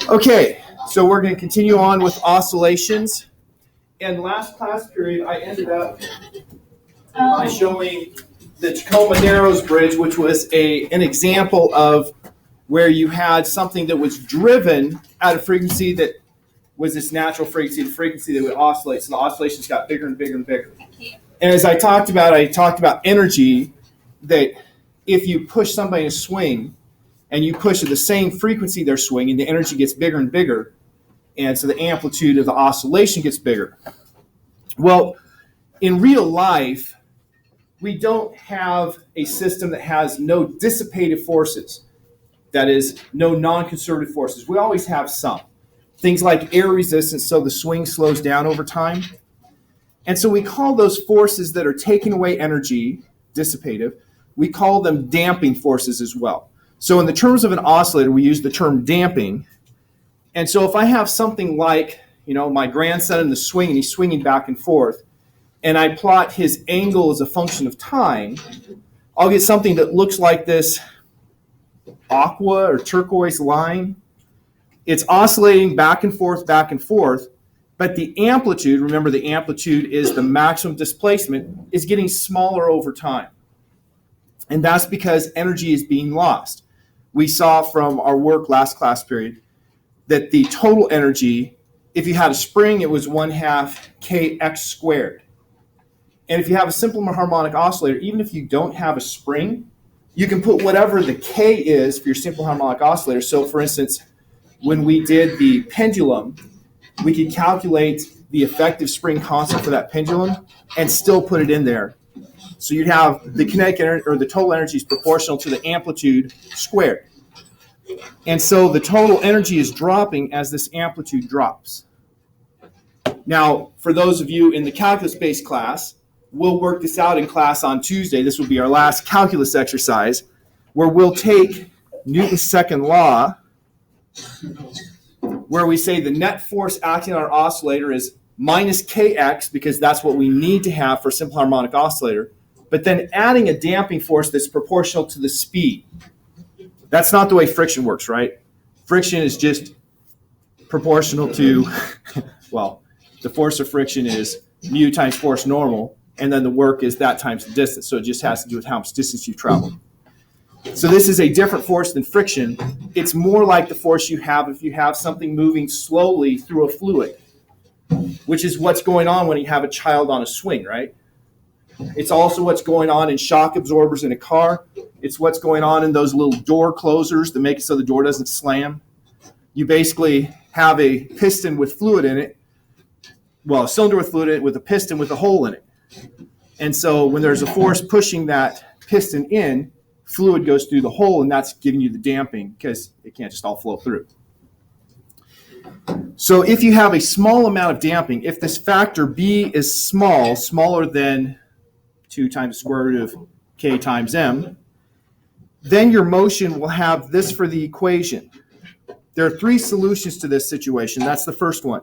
Okay, so we're going to continue on with oscillations. And last class period, I ended up by showing the Tacoma Narrows Bridge, which was an example of where you had something that was driven at a frequency that was this natural frequency, the frequency that would oscillate. So the oscillations got bigger and bigger and bigger. And as I talked about energy, that if you push somebody to swing and you push at the same frequency they're swinging, the energy gets bigger and bigger. And so the amplitude of the oscillation gets bigger. Well, in real life, we don't have a system that has no dissipative forces. That is, no non-conservative forces. We always have some. Things like air resistance, so the swing slows down over time. And so we call those forces that are taking away energy, dissipative, we call them damping forces as well. So in the terms of an oscillator, we use the term damping. And so if I have something like, my grandson in the swing, and he's swinging back and forth, and I plot his angle as a function of time, I'll get something that looks like this aqua or turquoise line. It's oscillating back and forth, but the amplitude, remember the amplitude is the maximum displacement, is getting smaller over time. And that's because energy is being lost. We saw from our work last class period that the total energy, if you had a spring, it was 1/2 kx squared. And if you have a simple harmonic oscillator, even if you don't have a spring, you can put whatever the k is for your simple harmonic oscillator. So for instance, when we did the pendulum, we could calculate the effective spring constant for that pendulum and still put it in there. So you'd have the kinetic energy, or the total energy is proportional to the amplitude squared. And so the total energy is dropping as this amplitude drops. Now, for those of you in the calculus-based class, we'll work this out in class on Tuesday. This will be our last calculus exercise, where we'll take Newton's second law, where we say the net force acting on our oscillator is minus kx, because that's what we need to have for a simple harmonic oscillator, but then adding a damping force that's proportional to the speed. That's not the way friction works, right? Friction is just proportional to, the force of friction is mu times force normal, and then the work is that times the distance. So it just has to do with how much distance you travel. So this is a different force than friction. It's more like the force you have if you have something moving slowly through a fluid, which is what's going on when you have a child on a swing, right? It's also what's going on in shock absorbers in a car. It's what's going on in those little door closers that make it so the door doesn't slam. You basically have a piston with fluid in it, a cylinder with fluid in it with a piston with a hole in it. And so when there's a force pushing that piston in, fluid goes through the hole, and that's giving you the damping because it can't just all flow through. So if you have a small amount of damping, if this factor B is smaller than 2 times the square root of k times m, then your motion will have this for the equation. There are 3 solutions to this situation. That's the first one.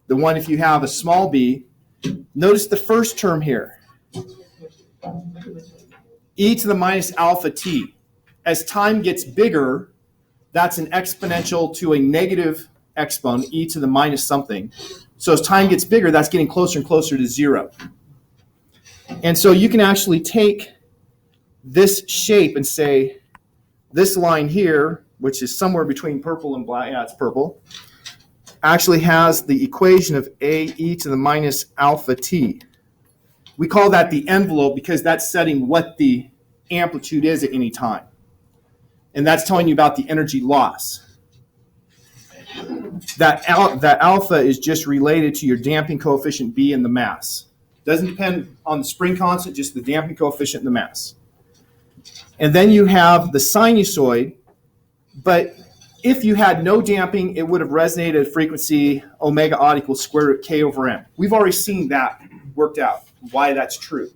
The one if you have a small b, notice the first term here. E to the minus alpha t. As time gets bigger, that's an exponential to a negative exponent, e to the minus something. So as time gets bigger, that's getting closer and closer to 0. And so you can actually take this shape and say, this line here, which is somewhere between purple and black, it's purple, actually has the equation of a e to the minus alpha t. We call that the envelope because that's setting what the amplitude is at any time. And that's telling you about the energy loss. That alpha is just related to your damping coefficient B and the mass. Doesn't depend on the spring constant, just the damping coefficient and the mass. And then you have the sinusoid, but if you had no damping, it would have resonated at frequency omega odd equals square root k over m. We've already seen that worked out, why that's true.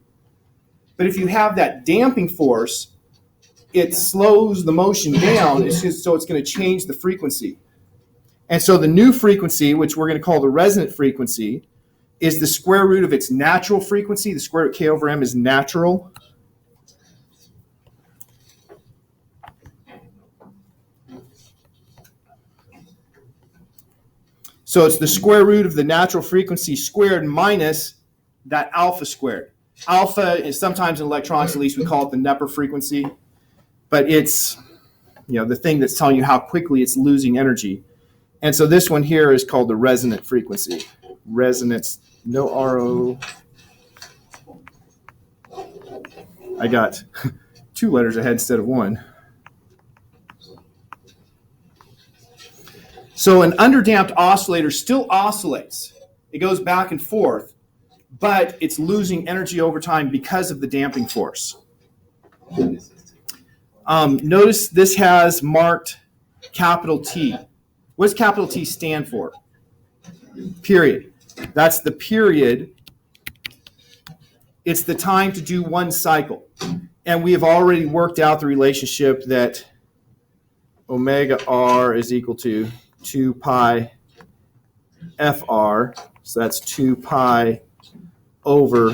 But if you have that damping force, it slows the motion down, so it's going to change the frequency. And so the new frequency, which we're going to call the resonant frequency, is the square root of its natural frequency. The square root of k over m is natural. So it's the square root of the natural frequency squared minus that alpha squared. Alpha is sometimes in electronics, at least we call it the Neper frequency, but it's the thing that's telling you how quickly it's losing energy. And so this one here is called the resonant frequency. Resonance, no RO. I got 2 letters ahead instead of 1. So an underdamped oscillator still oscillates. It goes back and forth, but it's losing energy over time because of the damping force. Notice this has marked capital T. What does capital T stand for? Period. That's the period. It's the time to do one cycle. And we have already worked out the relationship that omega R is equal to 2 pi FR. So that's 2 pi over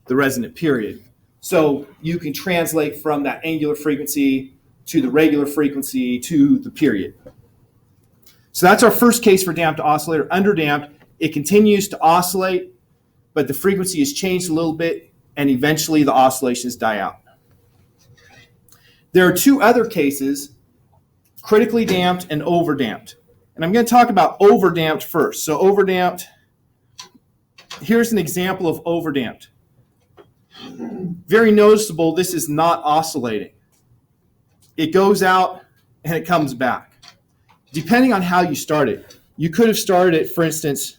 the resonant period. So you can translate from that angular frequency to the regular frequency to the period. So that's our first case for damped oscillator. Underdamped, it continues to oscillate, but the frequency has changed a little bit, and eventually the oscillations die out. There are 2 other cases, critically damped and overdamped. And I'm going to talk about overdamped first. So overdamped, here's an example of overdamped. Very noticeable, this is not oscillating. It goes out and it comes back. Depending on how you start it, you could have started it, for instance,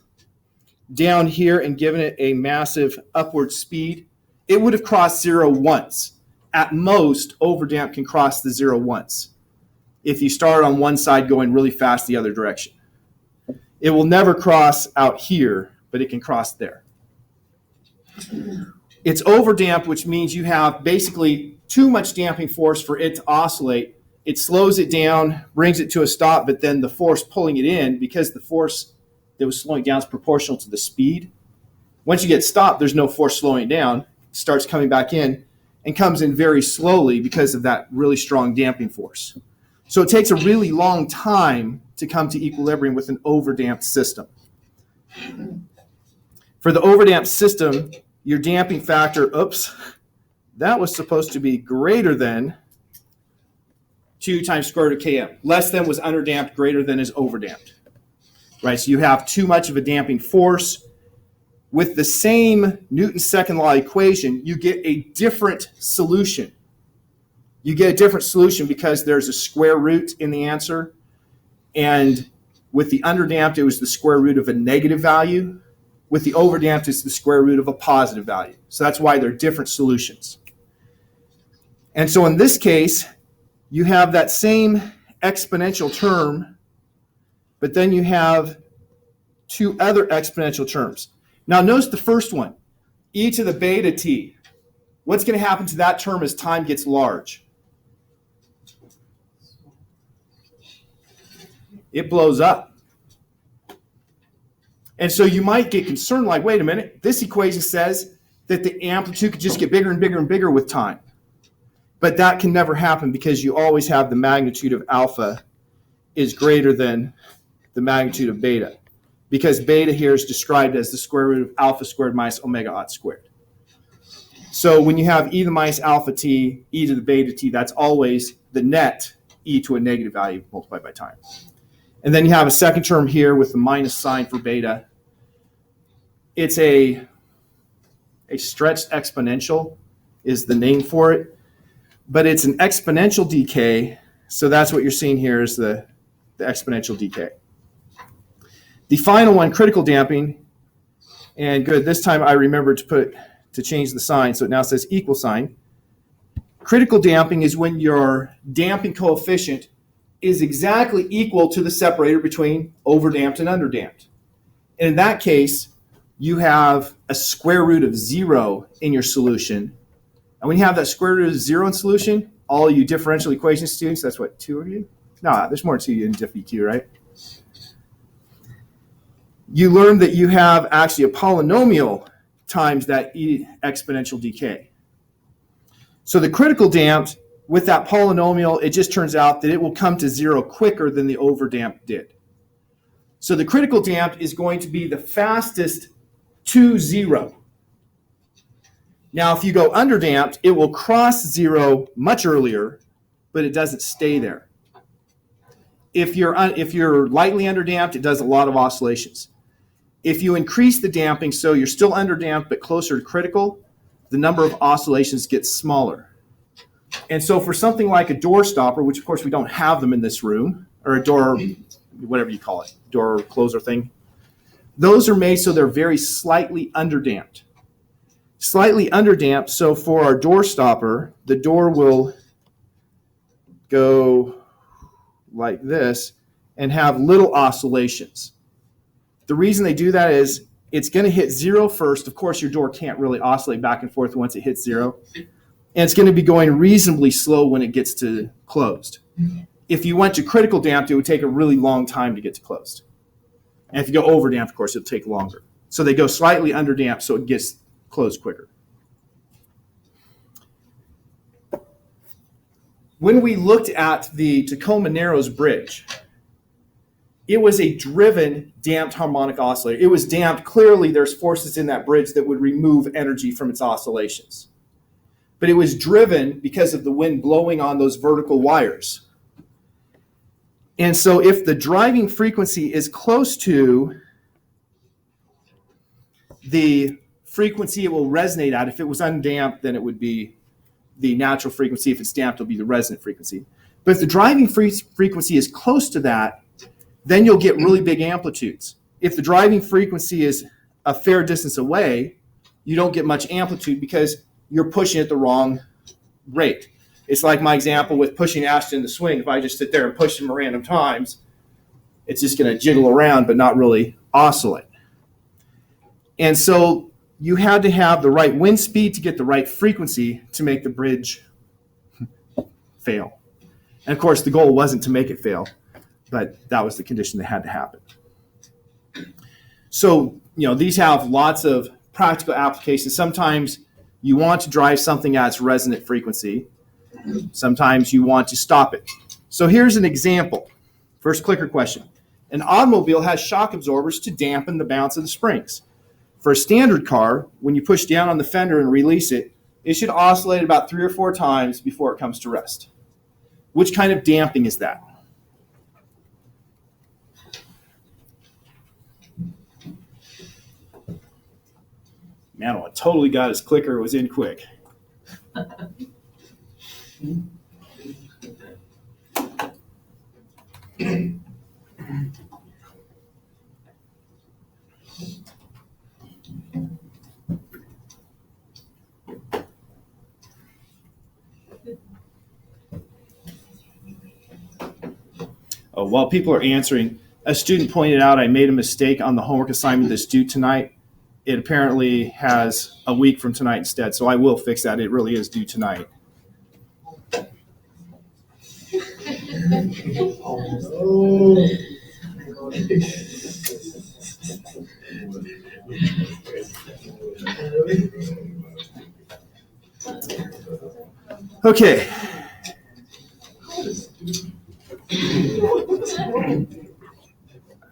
down here and given it a massive upward speed. It would have crossed 0 once. At most, overdamped can cross the 0 once. If you start on one side going really fast the other direction. It will never cross out here, but it can cross there. It's overdamped, which means you have basically too much damping force for it to oscillate. It slows it down, brings it to a stop, but then the force pulling it in, because the force that was slowing down is proportional to the speed. Once you get stopped, there's no force slowing it down. It starts coming back in and comes in very slowly because of that really strong damping force. So it takes a really long time to come to equilibrium with an overdamped system. For the overdamped system, your damping factor, that was supposed to be greater than 2 times square root of Km. Less than was underdamped, greater than is overdamped. Right, so you have too much of a damping force. With the same Newton's second law equation, you get a different solution. You get a different solution because there's a square root in the answer. And with the underdamped, it was the square root of a negative value. With the overdamped, it's the square root of a positive value. So that's why they're different solutions. And so in this case, you have that same exponential term, but then you have 2 other exponential terms. Now notice the first one, e to the beta t. What's going to happen to that term as time gets large? It blows up. And so you might get concerned like, wait a minute, this equation says that the amplitude could just get bigger and bigger and bigger with time. But that can never happen because you always have the magnitude of alpha is greater than the magnitude of beta. Because beta here is described as the square root of alpha squared minus omega naught squared. So when you have e to the minus alpha t, e to the beta t, that's always the net e to a negative value multiplied by time. And then you have a second term here with the minus sign for beta. It's a stretched exponential is the name for it. But it's an exponential decay, so that's what you're seeing here is the exponential decay. The final one, critical damping, and good, this time I remembered to change the sign, so it now says equal sign. Critical damping is when your damping coefficient is exactly equal to the separator between overdamped and underdamped. And in that case, you have a square root of 0 in your solution. And when you have that square root of 0 in solution, all you differential equation students, that's what, 2 of you? No, there's more than 2 of you in diff EQ, right? You learn that you have actually a polynomial times that exponential decay. So the critical damped, with that polynomial, it just turns out that it will come to 0 quicker than the overdamped did. So the critical damped is going to be the fastest to zero. Now, if you go underdamped, it will cross zero much earlier, but it doesn't stay there. If you're lightly underdamped, it does a lot of oscillations. If you increase the damping so you're still underdamped but closer to critical, the number of oscillations gets smaller. And so for something like a door stopper, which of course we don't have them in this room, or a door, whatever you call it, door closer thing, those are made so they're very slightly underdamped. Slightly underdamped, so for our door stopper, the door will go like this and have little oscillations. The reason they do that is it's going to hit zero first. Of course, your door can't really oscillate back and forth once it hits zero. And it's going to be going reasonably slow when it gets to closed. If you went to critical damped, it would take a really long time to get to closed. And if you go over damped, of course, it'll take longer. So they go slightly under damped so it gets closed quicker. When we looked at the Tacoma Narrows Bridge, it was a driven damped harmonic oscillator. It was damped. Clearly, there's forces in that bridge that would remove energy from its oscillations. But it was driven because of the wind blowing on those vertical wires. And so if the driving frequency is close to the frequency it will resonate at, if it was undamped, then it would be the natural frequency. If it's damped, it'll be the resonant frequency. But if the driving frequency is close to that, then you'll get really big amplitudes. If the driving frequency is a fair distance away, you don't get much amplitude because you're pushing at the wrong rate. It's like my example with pushing Ashton in the swing. If I just sit there and push him random times, it's just going to jiggle around but not really oscillate. And so you had to have the right wind speed to get the right frequency to make the bridge fail. And of course, the goal wasn't to make it fail, but that was the condition that had to happen. So, these have lots of practical applications. Sometimes you want to drive something at its resonant frequency. Sometimes you want to stop it. So here's an example. First clicker question. An automobile has shock absorbers to dampen the bounce of the springs. For a standard car, when you push down on the fender and release it, it should oscillate about 3 or 4 times before it comes to rest. Which kind of damping is that? Man, I totally got his clicker. It was in quick. While people are answering, a student pointed out I made a mistake on the homework assignment that's due tonight. It apparently has a week from tonight instead, so I will fix that. It really is due tonight. Okay.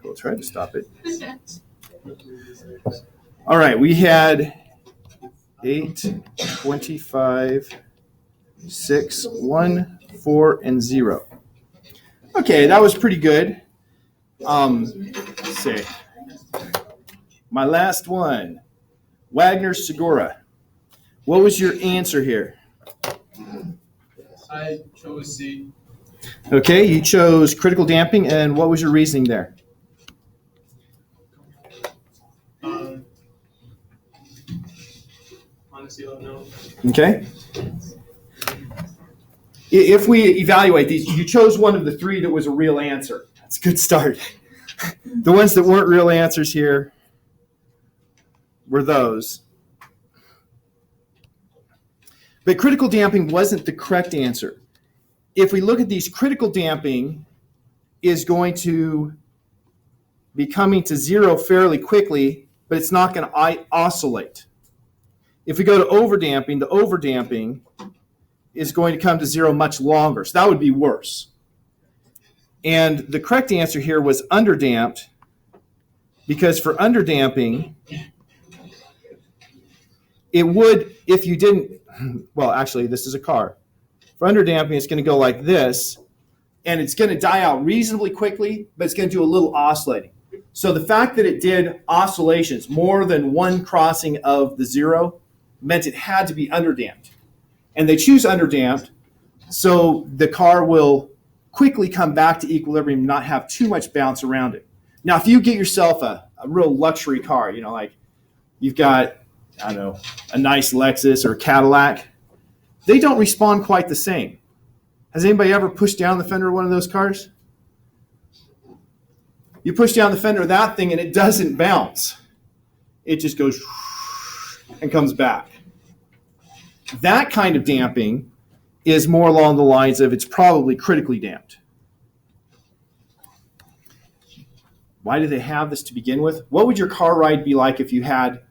We'll try to stop it. All right, we had 8, 25, 6, 1, 4, and 0. Okay, that was pretty good. Let's see. My last one, Wagner's Segura. What was your answer here? I chose C. Okay, you chose critical damping, and what was your reasoning there? Honestly, I don't know. Okay. If we evaluate these, you chose one of the 3 that was a real answer. That's a good start. The ones that weren't real answers here were those. But critical damping wasn't the correct answer. If we look at these, critical damping is going to be coming to 0 fairly quickly, but it's not going to oscillate. If we go to overdamping, the overdamping is going to come to 0 much longer. So that would be worse. And the correct answer here was underdamped Because for underdamping, it would, if you didn't, well, actually, this is a car. For underdamping, it's going to go like this, and it's going to die out reasonably quickly, but it's going to do a little oscillating. So the fact that it did oscillations, more than one crossing of the zero, meant it had to be underdamped. And they choose underdamped so the car will quickly come back to equilibrium and not have too much bounce around it. Now, if you get yourself a real luxury car, like you've got, I don't know, a nice Lexus or a Cadillac, they don't respond quite the same. Has anybody ever pushed down the fender of one of those cars? You push down the fender of that thing and it doesn't bounce. It just goes and comes back. That kind of damping is more along the lines of it's probably critically damped. Why do they have this to begin with? What would your car ride be like if you had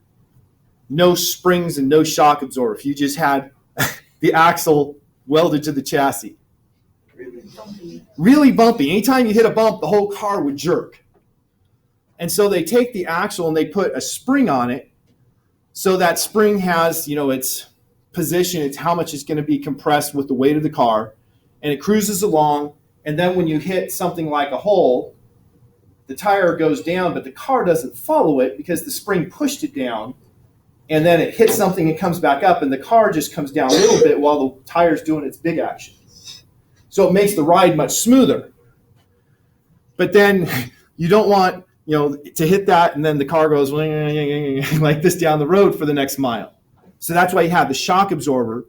no springs and no shock absorber? If you just had the axle welded to the chassis? Really bumpy. Anytime you hit a bump, the whole car would jerk. And so they take the axle and they put a spring on it, so that spring has, its position, it's how much it's going to be compressed with the weight of the car, and it cruises along, and then when you hit something like a hole, the tire goes down, but the car doesn't follow it because the spring pushed it down, and then it hits something and comes back up, and the car just comes down a little bit while the tire's doing its big action. So it makes the ride much smoother. But then you don't want, to hit that and then the car goes like this down the road for the next mile. So that's why you have the shock absorber,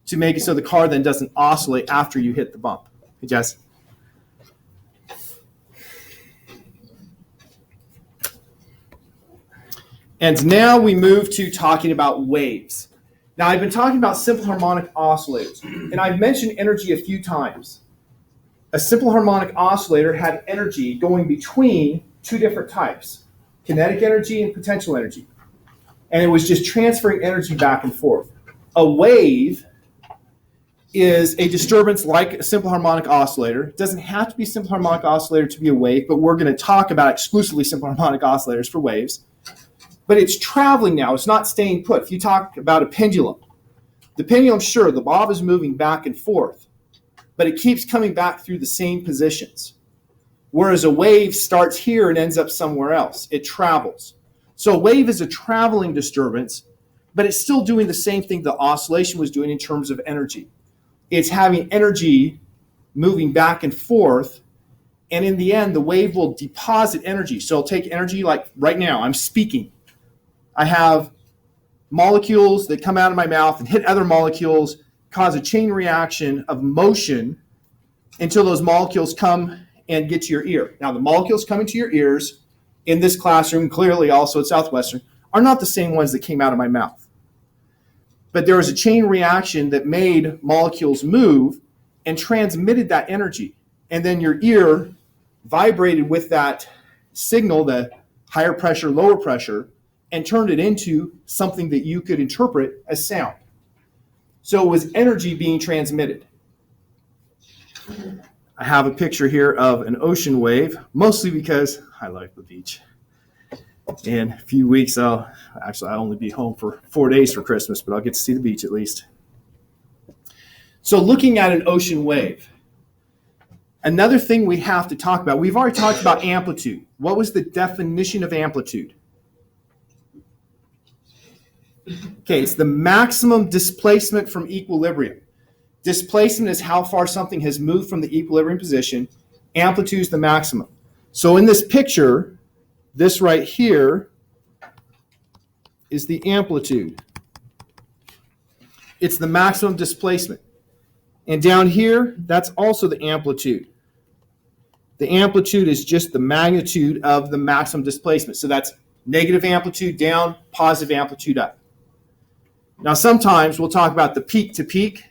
to make it so the car then doesn't oscillate after you hit the bump. Hey, Jess? And now we move to talking about waves. Now, I've been talking about simple harmonic oscillators, and I've mentioned energy a few times. A simple harmonic oscillator had energy going between two different types, kinetic energy and potential energy. And it was just transferring energy back and forth. A wave is a disturbance like a simple harmonic oscillator. It doesn't have to be a simple harmonic oscillator to be a wave, but we're going to talk about exclusively simple harmonic oscillators for waves. But it's traveling now. It's not staying put. If you talk about a pendulum, the pendulum, sure, the bob is moving back and forth, but it keeps coming back through the same positions. Whereas a wave starts here and ends up somewhere else. It travels. So a wave is a traveling disturbance, but it's still doing the same thing the oscillation was doing in terms of energy. It's having energy moving back and forth, and in the end, the wave will deposit energy. So it'll take energy, like right now, I'm speaking. I have molecules that come out of my mouth and hit other molecules, cause a chain reaction of motion until those molecules come and get to your ear. Now, the molecules coming to your ears in this classroom, clearly also at Southwestern, are not the same ones that came out of my mouth. But there was a chain reaction that made molecules move and transmitted that energy. And then your ear vibrated with that signal, the higher pressure, lower pressure, and turned it into something that you could interpret as sound. So it was energy being transmitted. I have a picture here of an ocean wave, mostly because I like the beach. In a few weeks, I'll only be home for 4 days for Christmas, but I'll get to see the beach at least. So looking at an ocean wave, another thing we have to talk about, we've already talked about amplitude. What was the definition of amplitude? Okay, it's the maximum displacement from equilibrium. Displacement is how far something has moved from the equilibrium position. Amplitude is the maximum. So in this picture, this right here is the amplitude. It's the maximum displacement. And down here, that's also the amplitude. The amplitude is just the magnitude of the maximum displacement. So that's negative amplitude down, positive amplitude up. Now, sometimes we'll talk about the peak to peak.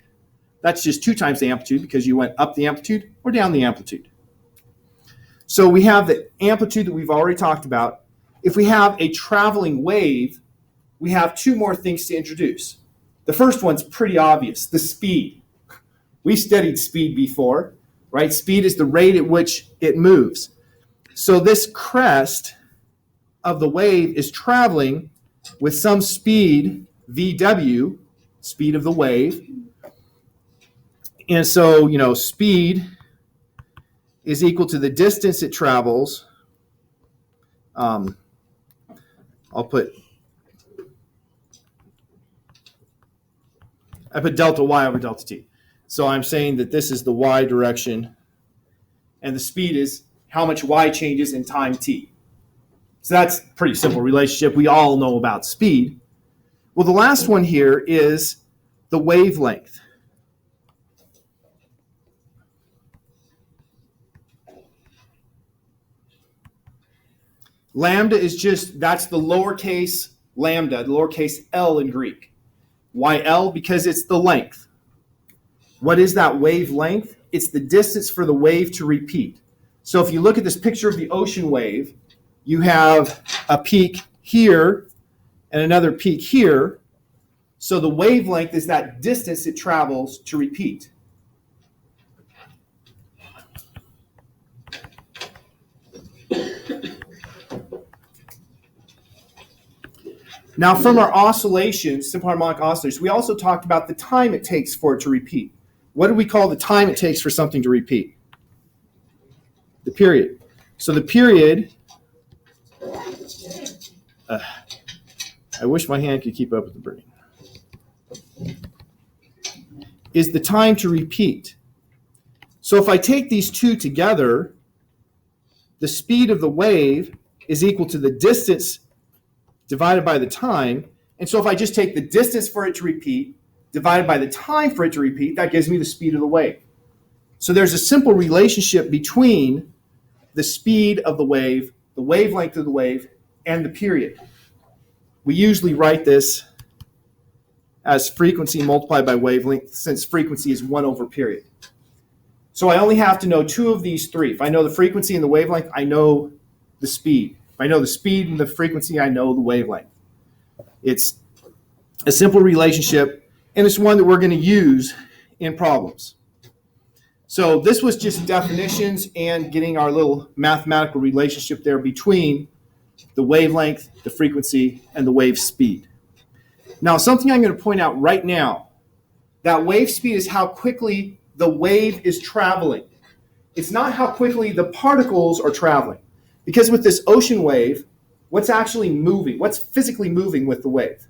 That's just 2 times the amplitude because you went up the amplitude or down the amplitude. So we have the amplitude that we've already talked about. If we have a traveling wave, we have 2 more things to introduce. The first one's pretty obvious, the speed. We studied speed before, right? Speed is the rate at which it moves. So this crest of the wave is traveling with some speed, VW, speed of the wave. And so, speed is equal to the distance it travels. I put delta y over delta t. So I'm saying that this is the y direction, and the speed is how much y changes in time t. So that's a pretty simple relationship. We all know about speed. Well, the last one here is the wavelength. Lambda is that's the lowercase lambda, the lowercase l in Greek. Why L? Because it's the length. What is that wavelength? It's the distance for the wave to repeat. So if you look at this picture of the ocean wave, you have a peak here and another peak here. So the wavelength is that distance it travels to repeat. Now, from our oscillations, simple harmonic oscillators, we also talked about the time it takes for it to repeat. What do we call the time it takes for something to repeat? The period. So the period, I wish my hand could keep up with the brain, is the time to repeat. So if I take these two together, the speed of the wave is equal to the distance divided by the time. And so if I just take the distance for it to repeat divided by the time for it to repeat, that gives me the speed of the wave. So there's a simple relationship between the speed of the wavelength of the wave, and the period. We usually write this as frequency multiplied by wavelength, since frequency is 1 over period. So I only have to know two of these three. If I know the frequency and the wavelength, I know the speed. If I know the speed and the frequency, I know the wavelength. It's a simple relationship, and it's one that we're going to use in problems. So this was just definitions and getting our little mathematical relationship there between the wavelength, the frequency, and the wave speed. Now, something I'm going to point out right now, that wave speed is how quickly the wave is traveling. It's not how quickly the particles are traveling. Because with this ocean wave, what's actually moving? What's physically moving with the wave?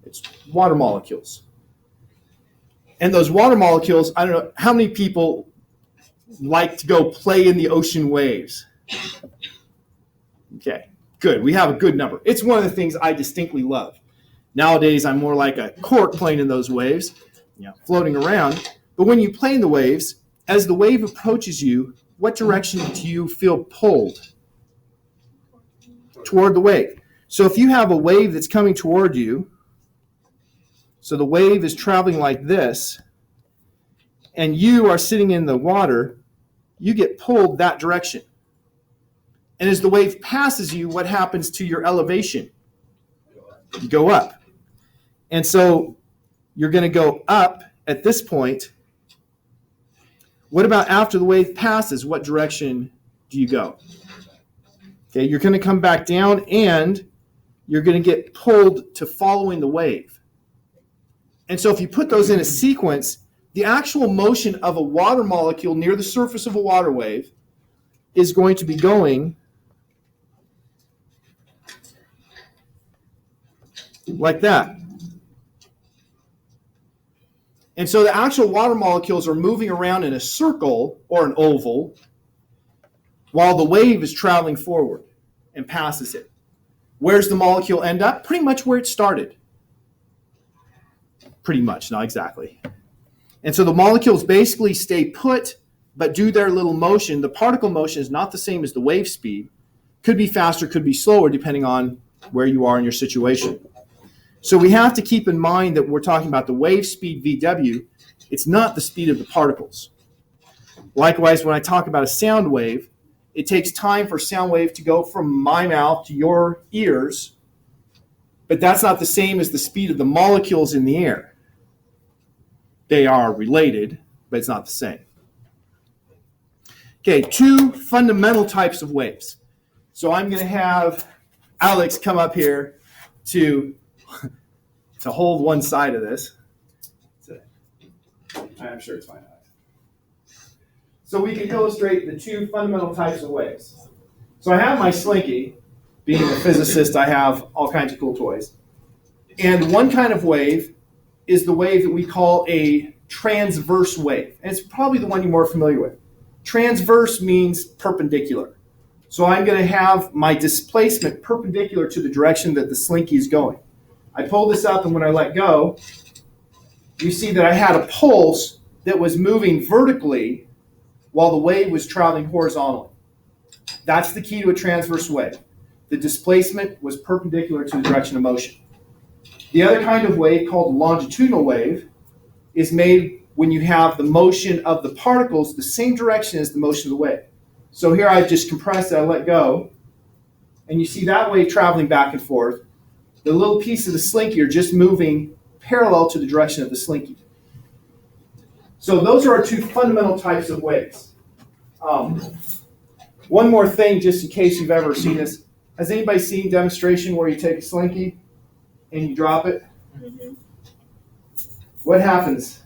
It's water molecules. And those water molecules, I don't know, how many people like to go play in the ocean waves? Okay, good. We have a good number. It's one of the things I distinctly love. Nowadays, I'm more like a cork playing in those waves, floating around. But when you play in the waves, as the wave approaches you, what direction do you feel pulled? Toward the wave. So if you have a wave that's coming toward you, so the wave is traveling like this, and you are sitting in the water, you get pulled that direction. And as the wave passes you, what happens to your elevation? You go up. And so you're going to go up at this point. What about after the wave passes? What direction do you go? Okay, you're going to come back down, and you're going to get pulled to following the wave. And so if you put those in a sequence, the actual motion of a water molecule near the surface of a water wave is going to be going like that. And so the actual water molecules are moving around in a circle or an oval while the wave is traveling forward and passes it. Where's the molecule end up? Pretty much where it started. Pretty much, not exactly. And so the molecules basically stay put, but do their little motion. The particle motion is not the same as the wave speed. Could be faster, could be slower, depending on where you are in your situation. So we have to keep in mind that we're talking about the wave speed VW. It's not the speed of the particles. Likewise, when I talk about a sound wave, it takes time for sound wave to go from my mouth to your ears, but that's not the same as the speed of the molecules in the air. They are related, but it's not the same. Okay, two fundamental types of waves. So I'm going to have Alex come up here to hold one side of this. I'm sure it's fine. So we can illustrate the two fundamental types of waves. So I have my Slinky. Being a physicist, I have all kinds of cool toys. And one kind of wave is the wave that we call a transverse wave. And it's probably the one you're more familiar with. Transverse means perpendicular. So I'm going to have my displacement perpendicular to the direction that the Slinky is going. I pull this up, and when I let go, you see that I had a pulse that was moving vertically while the wave was traveling horizontally. That's the key to a transverse wave. The displacement was perpendicular to the direction of motion. The other kind of wave, called a longitudinal wave, is made when you have the motion of the particles the same direction as the motion of the wave. So here I've just compressed it, I let go, and you see that wave traveling back and forth. The little piece of the Slinky are just moving parallel to the direction of the Slinky. So those are our two fundamental types of waves. One more thing, just in case you've ever seen this. Has anybody seen demonstration where you take a Slinky and you drop it? Mm-hmm. What happens?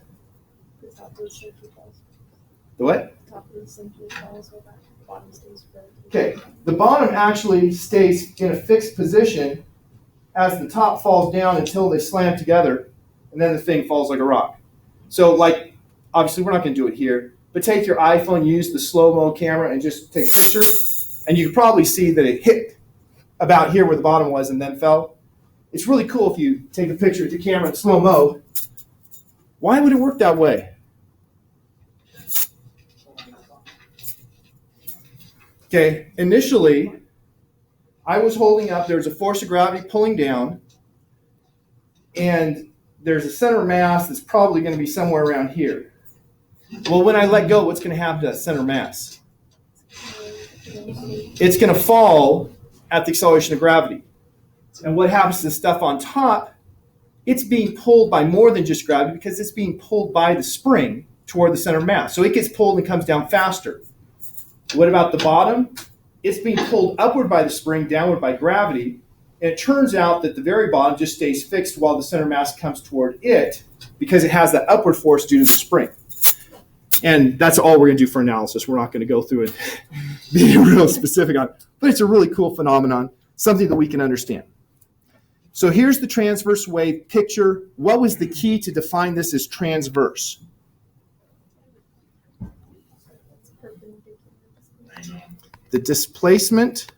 The top of the Slinky falls. The what? The top of the Slinky falls over. The bottom stays frozen. Okay, the bottom actually stays in a fixed position as the top falls down until they slam together, and then the thing falls like a rock. So, like, obviously we're not going to do it here, but take your iPhone, use the slow-mo camera, and just take a picture, and you can probably see that it hit about here where the bottom was and then fell. It's really cool if you take a picture with the camera in slow-mo. Why would it work that way? Okay, initially, I was holding up, there's a force of gravity pulling down, and there's a center of mass that's probably going to be somewhere around here. Well, when I let go, what's going to happen to that center mass? It's going to fall at the acceleration of gravity. And what happens to the stuff on top? It's being pulled by more than just gravity because it's being pulled by the spring toward the center of mass. So it gets pulled and comes down faster. What about the bottom? It's being pulled upward by the spring, downward by gravity. And it turns out that the very bottom just stays fixed while the center of mass comes toward it because it has that upward force due to the spring. And that's all we're going to do for analysis. We're not going to go through it being real specific on it. But it's a really cool phenomenon, something that we can understand. So here's the transverse wave picture. What was the key to define this as transverse? The displacement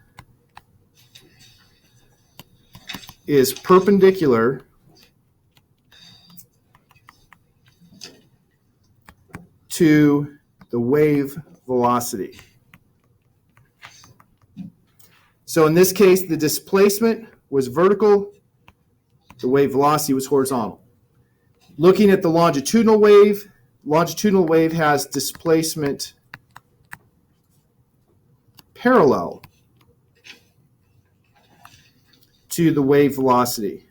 is perpendicular to the wave velocity. So in this case, the displacement was vertical, the wave velocity was horizontal. Looking at the longitudinal wave has displacement parallel to the wave velocity.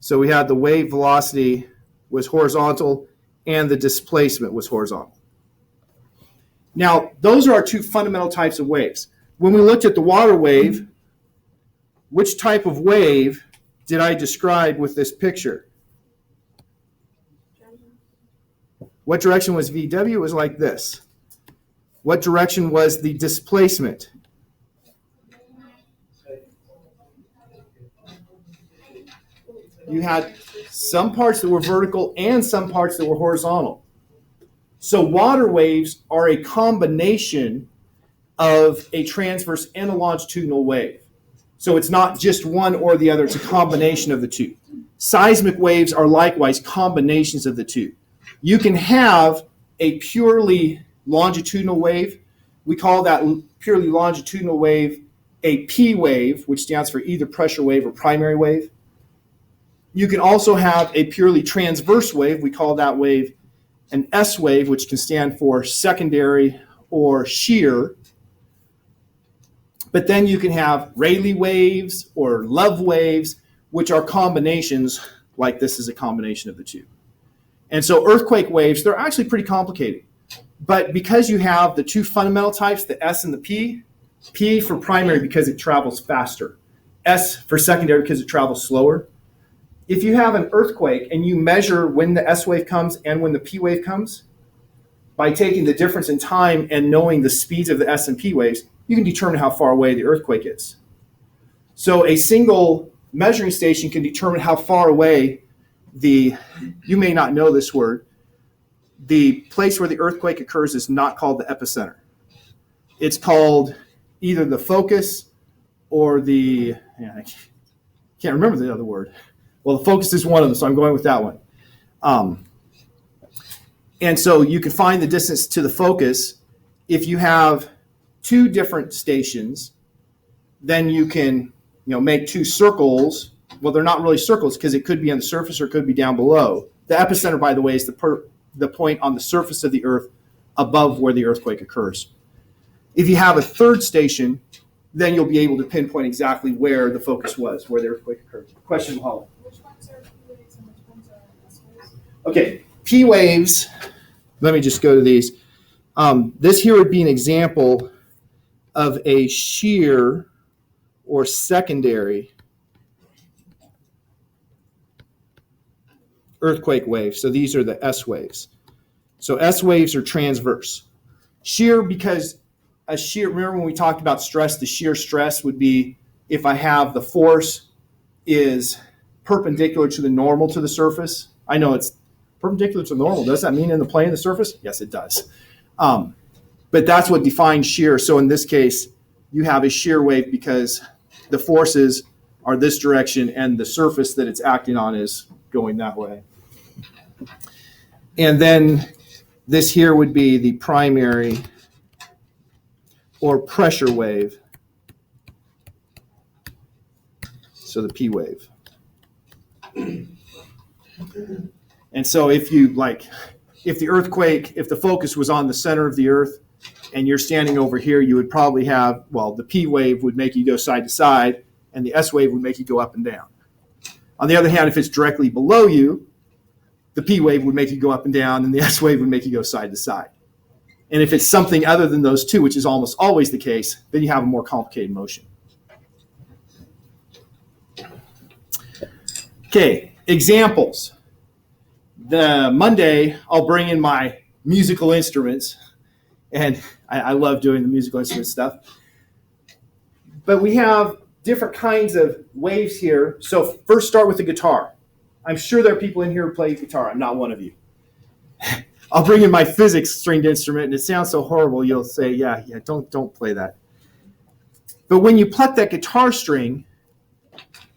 So we had the wave velocity was horizontal and the displacement was horizontal. Now, those are our two fundamental types of waves. When we looked at the water wave, which type of wave did I describe with this picture? What direction was VW? It was like this. What direction was the displacement? You had some parts that were vertical and some parts that were horizontal. So water waves are a combination of a transverse and a longitudinal wave. So it's not just one or the other, it's a combination of the two. Seismic waves are likewise combinations of the two. You can have a purely longitudinal wave. We call that purely longitudinal wave a P wave, which stands for either pressure wave or primary wave. You can also have a purely transverse wave. We call that wave an S wave, which can stand for secondary or shear. But then you can have Rayleigh waves or Love waves, which are combinations, like this is a combination of the two. And so earthquake waves, they're actually pretty complicated. But because you have the two fundamental types, the S and the P, P for primary because it travels faster, S for secondary because it travels slower. If you have an earthquake and you measure when the S wave comes and when the P wave comes, by taking the difference in time and knowing the speeds of the S and P waves, you can determine how far away the earthquake is. So a single measuring station can determine how far away you may not know this word, the place where the earthquake occurs is not called the epicenter. It's called either the focus or I can't remember the other word. Well, the focus is one of them, so I'm going with that one. And so you can find the distance to the focus. If you have two different stations, then you can make two circles. Well, they're not really circles because it could be on the surface or it could be down below. The epicenter, by the way, is the point on the surface of the earth above where the earthquake occurs. If you have a third station, then you'll be able to pinpoint exactly where the focus was, where the earthquake occurred. Question, Holly? Which ones are P waves and which ones are S waves? Okay, P waves, let me just go to these. This here would be an example of a shear or secondary earthquake wave. So these are the S waves. So S waves are transverse. Shear, because a shear, remember when we talked about stress, the shear stress would be if I have the force is perpendicular to the normal to the surface. I know it's perpendicular to normal. Does that mean in the plane of the surface? Yes, it does. But that's what defines shear. So in this case, you have a shear wave because the forces are this direction and the surface that it's acting on is going that way. And then this here would be the primary or pressure wave. So the P wave. And so if the focus was on the center of the earth and you're standing over here, you would probably have, the P wave would make you go side to side and the S wave would make you go up and down. On the other hand, if it's directly below you, the P wave would make you go up and down and the S wave would make you go side to side. And if it's something other than those two, which is almost always the case, then you have a more complicated motion. Okay, examples. The Monday, I'll bring in my musical instruments, and I love doing the musical instrument stuff. But we have different kinds of waves here. So first start with the guitar. I'm sure there are people in here who play guitar. I'm not one of you. I'll bring in my physics stringed instrument, and it sounds so horrible, you'll say, yeah, don't play that. But when you pluck that guitar string,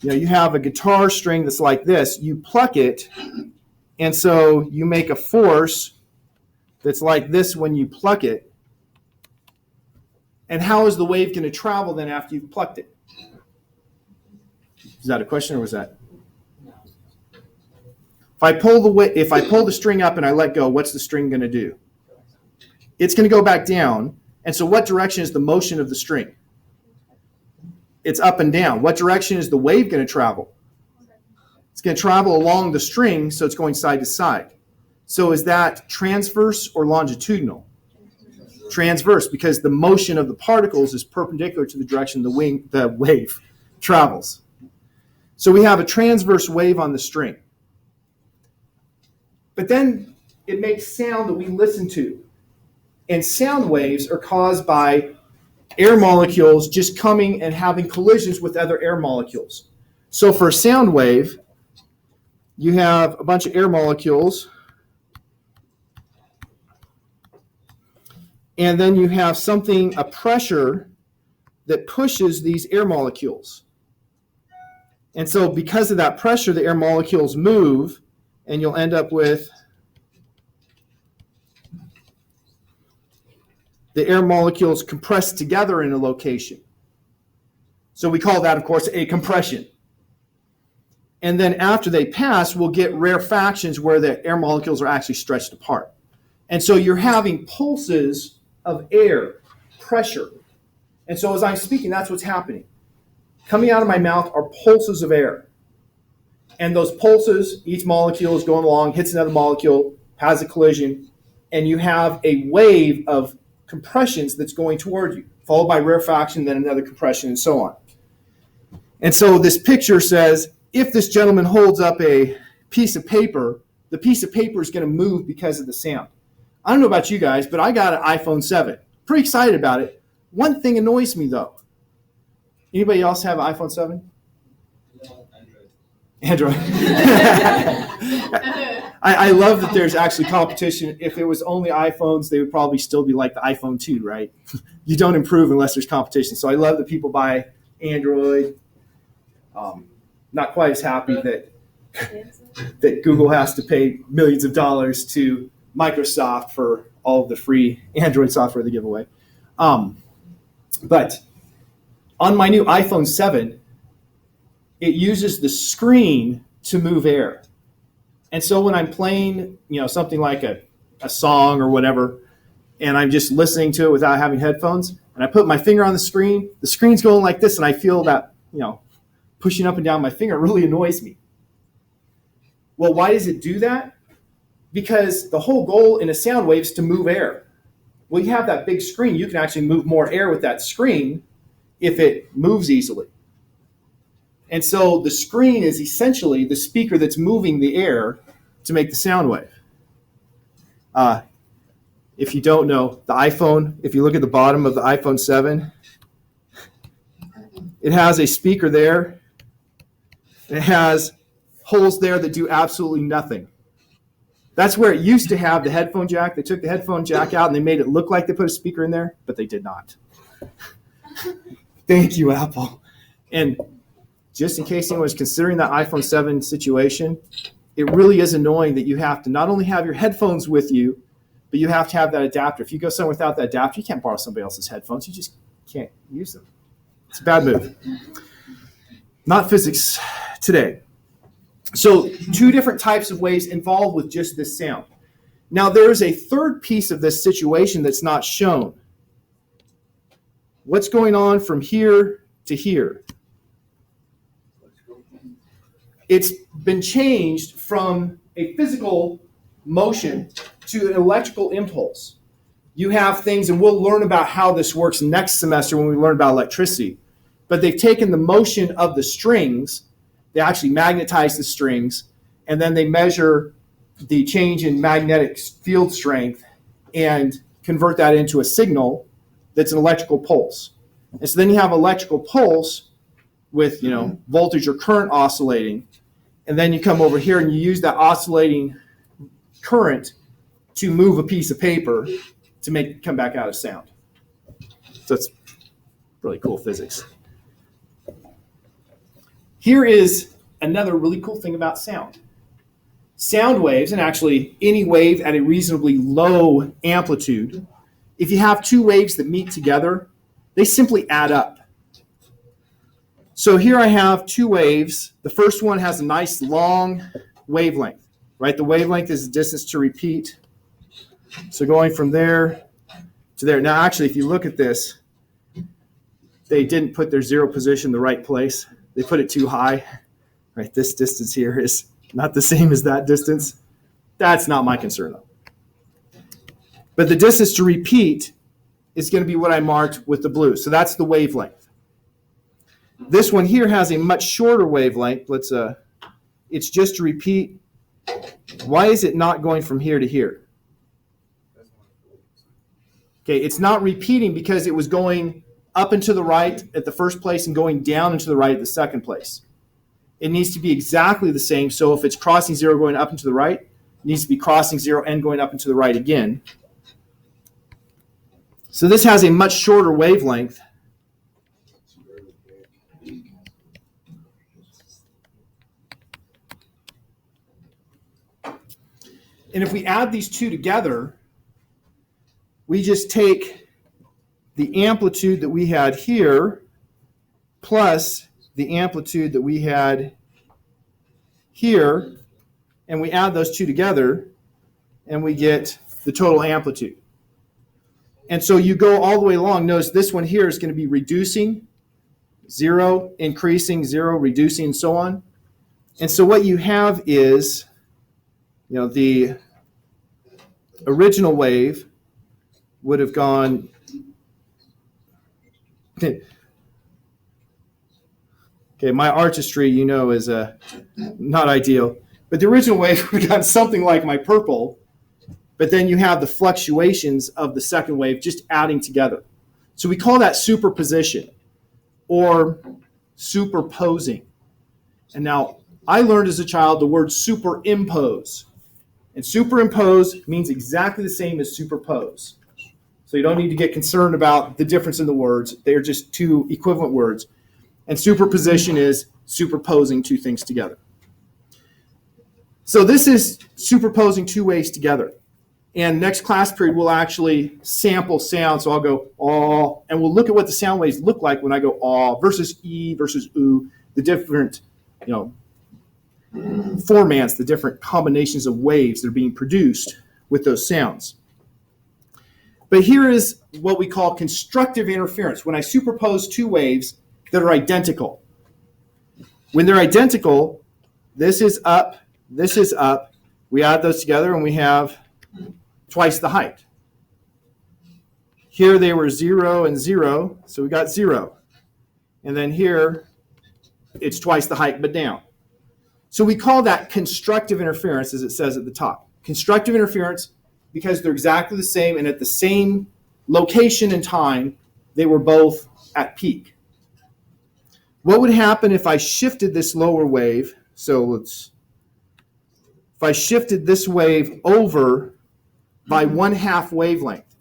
you have a guitar string that's like this. You pluck it, and so you make a force that's like this when you pluck it. And how is the wave going to travel then after you've plucked it? Is that a question or was that? If I pull the string up and I let go, what's the string going to do? It's going to go back down. And so what direction is the motion of the string? It's up and down. What direction is the wave going to travel? It's going to travel along the string, so it's going side to side. So is that transverse or longitudinal? Transverse, because the motion of the particles is perpendicular to the direction the wave travels. So we have a transverse wave on the string. But then it makes sound that we listen to. And sound waves are caused by air molecules just coming and having collisions with other air molecules. So for a sound wave, you have a bunch of air molecules. And then you have a pressure that pushes these air molecules. And so because of that pressure, the air molecules move, and you'll end up with the air molecules compressed together in a location. So we call that, of course, a compression. And then after they pass, we'll get rarefactions where the air molecules are actually stretched apart. And so you're having pulses of air, pressure. And so as I'm speaking, that's what's happening. Coming out of my mouth are pulses of air. And those pulses, each molecule is going along, hits another molecule, has a collision, and you have a wave of compressions that's going toward you, followed by rarefaction, then another compression, and so on. And so this picture says, if this gentleman holds up a piece of paper, the piece of paper is going to move because of the sound. I don't know about you guys, but I got an iPhone 7. Pretty excited about it. One thing annoys me, though. Anybody else have an iPhone 7? No, Android. I love that there's actually competition. If it was only iPhones, they would probably still be like the iPhone 2, right? You don't improve unless there's competition. So I love that people buy Android. Not quite as happy that Google has to pay millions of dollars to Microsoft for all of the free Android software they give away. But on my new iPhone 7, it uses the screen to move air. And so when I'm playing, something like a song or whatever, and I'm just listening to it without having headphones, and I put my finger on the screen's going like this, and I feel that, pushing up and down my finger. It really annoys me. Well, why does it do that? Because the whole goal in a sound wave is to move air. Well, you have that big screen. You can actually move more air with that screen if it moves easily. And so the screen is essentially the speaker that's moving the air to make the sound wave. If you don't know, the iPhone, if you look at the bottom of the iPhone 7, it has a speaker there. It has holes there that do absolutely nothing. That's where it used to have the headphone jack. They took the headphone jack out and they made it look like they put a speaker in there, but they did not. Thank you, Apple. And just in case anyone was considering that iPhone 7 situation, it really is annoying that you have to not only have your headphones with you, but you have to have that adapter. If you go somewhere without that adapter, you can't borrow somebody else's headphones. You just can't use them. It's a bad move. Not physics today. So 2 different types of waves involved with just this sound. Now there's a third piece of this situation that's not shown. What's going on from here to here? It's been changed from a physical motion to an electrical impulse. You have things, and we'll learn about how this works next semester when we learn about electricity, but they've taken the motion of the strings, they actually magnetize the strings, and then they measure the change in magnetic field strength and convert that into a signal that's an electrical pulse. And so then you have electrical pulse with, voltage or current oscillating, and then you come over here and you use that oscillating current to move a piece of paper to make it come back out of sound. So it's really cool physics. Here is another really cool thing about sound. Sound waves, and actually any wave at a reasonably low amplitude, if you have 2 waves that meet together, they simply add up. So here I have 2 waves. The first one has a nice long wavelength, right? The wavelength is the distance to repeat. So going from there to there. Now actually, if you look at this, they didn't put their 0 position in the right place. They put it too high, right? This distance here is not the same as that distance. That's not my concern, though. But the distance to repeat is going to be what I marked with the blue. So that's the wavelength. This one here has a much shorter wavelength. It's just to repeat. Why is it not going from here to here? Okay, it's not repeating because it was going up and to the right at the first place and going down and to the right at the second place. It needs to be exactly the same. So if it's crossing 0 going up and to the right, it needs to be crossing 0 and going up and to the right again. So this has a much shorter wavelength. And if we add these 2 together, we just take the amplitude that we had here plus the amplitude that we had here, and we add those 2 together, and we get the total amplitude. And so you go all the way along. Notice this one here is going to be reducing, 0, increasing, 0, reducing, and so on. And so what you have is, the original wave would have gone, okay, my artistry, is not ideal. But the original wave would have gone something like my purple, but then you have the fluctuations of the second wave just adding together. So we call that superposition or superposing. And now I learned as a child the word superimpose. And superimpose means exactly the same as superpose. So you don't need to get concerned about the difference in the words. They're just two equivalent words. And superposition is superposing two things together. So this is superposing two waves together. And next class period, we'll actually sample sound. So I'll go aw, and we'll look at what the sound waves look like when I go aw versus e versus oo, the different, formats, the different combinations of waves that are being produced with those sounds. But here is what we call constructive interference, when I superpose two waves that are identical. When they're identical, this is up, we add those together and we have twice the height. Here they were 0 and 0, so we got 0. And then here, it's twice the height, but down. So we call that constructive interference, as it says at the top. Constructive interference, because they're exactly the same, and at the same location and time, they were both at peak. What would happen if I shifted this lower wave? So if I shifted this wave over by 1/2 wavelength,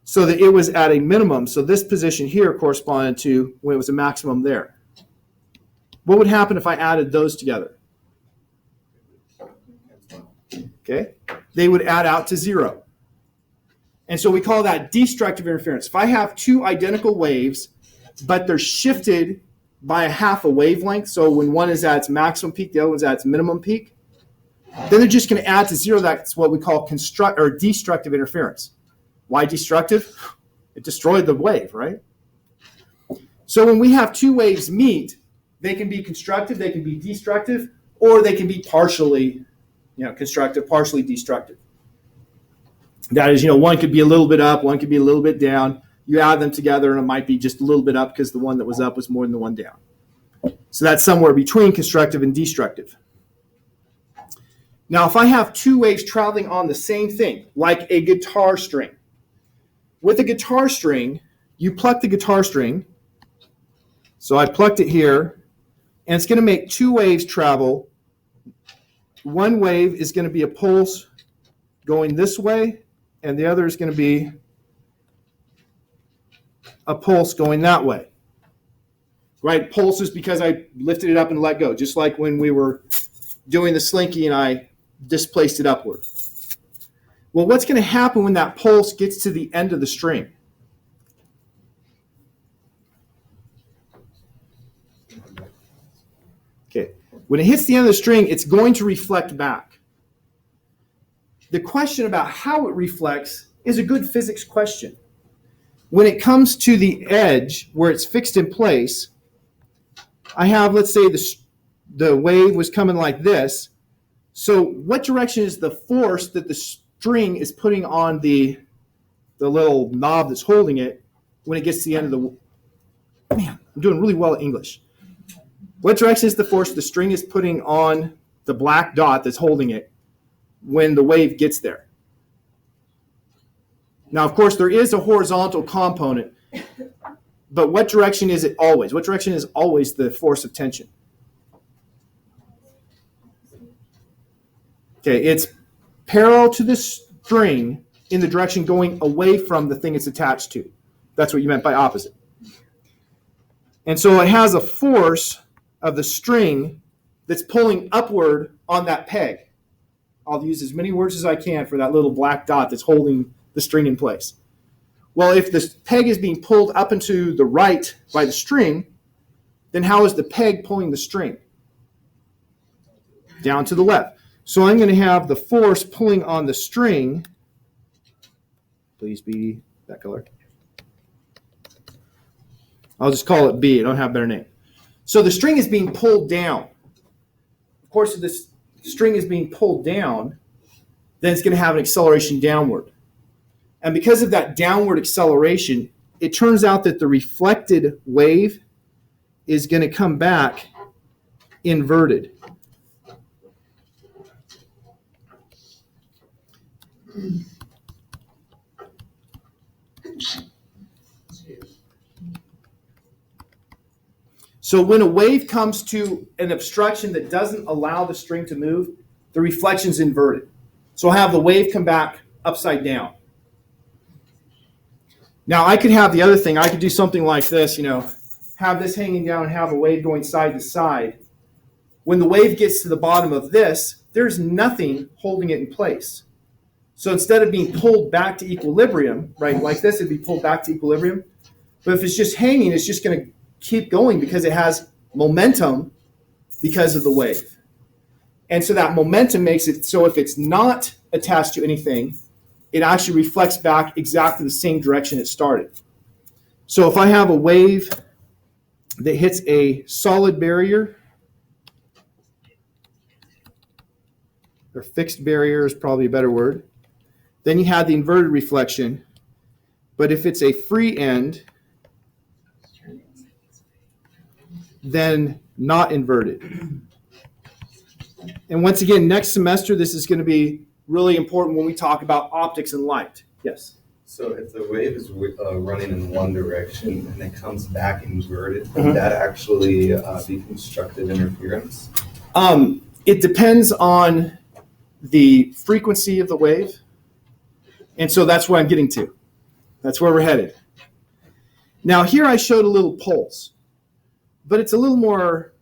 so that it was at a minimum, so this position here corresponded to when it was a maximum there. What would happen if I added those together? Okay, they would add out to 0. And so we call that destructive interference. If I have two identical waves, but they're shifted by 1/2 a wavelength, so when one is at its maximum peak, the other one's at its minimum peak, then they're just going to add to 0. That's what we call destructive interference. Why destructive? It destroyed the wave, right? So when we have two waves meet, they can be constructive, they can be destructive, or they can be partially constructive, partially destructive. That is, one could be a little bit up, one could be a little bit down. You add them together and it might be just a little bit up because the one that was up was more than the one down. So that's somewhere between constructive and destructive. Now, if I have two waves traveling on the same thing, like a guitar string, with a guitar string, you pluck the guitar string. So I plucked it here, and it's going to make two waves travel. One wave is going to be a pulse going this way, and the other is going to be a pulse going that way. Right? Pulse is because I lifted it up and let go, just like when we were doing the slinky and I displaced it upward. Well, what's going to happen when that pulse gets to the end of the string? Okay. When it hits the end of the string, it's going to reflect back. The question about how it reflects is a good physics question. When it comes to the edge where it's fixed in place, I have, let's say, the wave was coming like this. So what direction is the force that the string is putting on the little knob that's holding it when it gets to the end of the... Man, I'm doing really well at English. What direction is the force the string is putting on the black dot that's holding it when the wave gets there? Now, of course, there is a horizontal component, but what direction is it always? What direction is always the force of tension? Okay, it's parallel to the string in the direction going away from the thing it's attached to. That's what you meant by opposite. And so it has a force of the string that's pulling upward on that peg. I'll use as many words as I can for that little black dot that's holding the string in place. Well, if the peg is being pulled up and to the right by the string, then how is the peg pulling the string? Down to the left. So I'm going to have the force pulling on the string. Please be that color. I'll just call it B. I don't have a better name. So the string is being pulled down. of course, if this string is being pulled down, then it's going to have an acceleration downward. And because of that downward acceleration, it turns out that the reflected wave is going to come back inverted. So when a wave comes to an obstruction that doesn't allow the string to move, the reflection's inverted. So I'll have the wave come back upside down. Now I could have the other thing. I could do something like this, have this hanging down and have a wave going side to side. When the wave gets to the bottom of this, there's nothing holding it in place. So instead of being pulled back to equilibrium, right, like this, it'd be pulled back to equilibrium. But if it's just hanging, it's just going to keep going because it has momentum because of the wave. And so that momentum makes it so if it's not attached to anything, it actually reflects back exactly the same direction it started. So if I have a wave that hits a solid barrier, or fixed barrier is probably a better word, then you have the inverted reflection. But if it's a free end, then not inverted. And once again, next semester, this is going to be really important when we talk about optics and light. Yes? So if the wave is running in one direction and it comes back inverted, would that actually be constructive interference? It depends on the frequency of the wave. And so that's where I'm getting to. That's where we're headed. Now here I showed a little pulse, but it's a little more,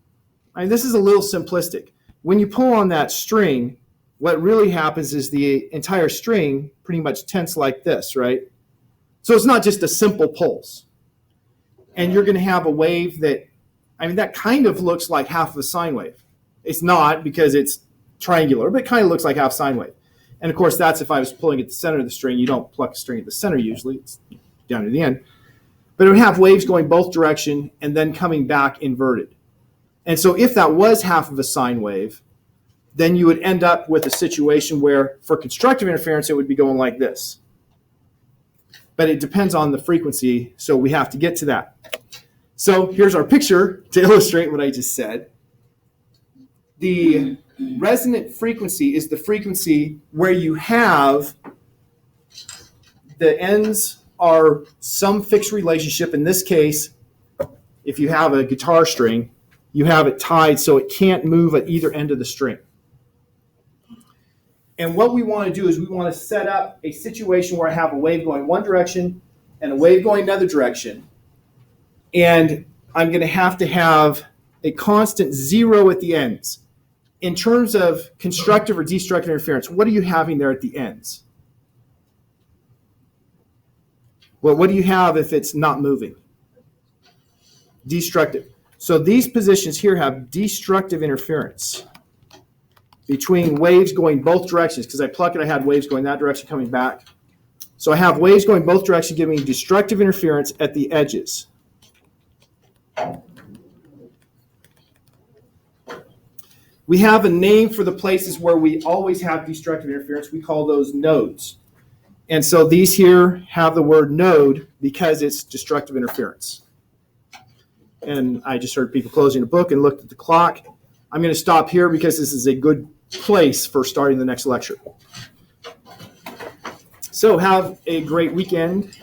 this is a little simplistic. When you pull on that string, what really happens is the entire string pretty much tense like this, right? So it's not just a simple pulse. And you're going to have a wave that, that kind of looks like half of a sine wave. It's not because it's triangular, but it kind of looks like half sine wave. And of course, that's if I was pulling at the center of the string. You don't pluck a string at the center usually. It's down to the end. But it would have waves going both direction and then coming back inverted. And so if that was half of a sine wave, then you would end up with a situation where for constructive interference, it would be going like this. But it depends on the frequency, so we have to get to that. So here's our picture to illustrate what I just said. The resonant frequency is the frequency where you have the ends are some fixed relationship. In this case, if you have a guitar string, you have it tied so it can't move at either end of the string. And what we want to do is we want to set up a situation where I have a wave going one direction and a wave going another direction. And I'm going to have a constant zero at the ends. In terms of constructive or destructive interference, what are you having there at the ends? Well, what do you have if it's not moving? Destructive. So these positions here have destructive interference between waves going both directions. Because I pluck it, I had waves going that direction coming back. So I have waves going both directions giving me destructive interference at the edges. We have a name for the places where we always have destructive interference. We call those nodes. And so these here have the word node because it's destructive interference. And I just heard people closing a book and looked at the clock. I'm going to stop here because this is a good place for starting the next lecture. So have a great weekend.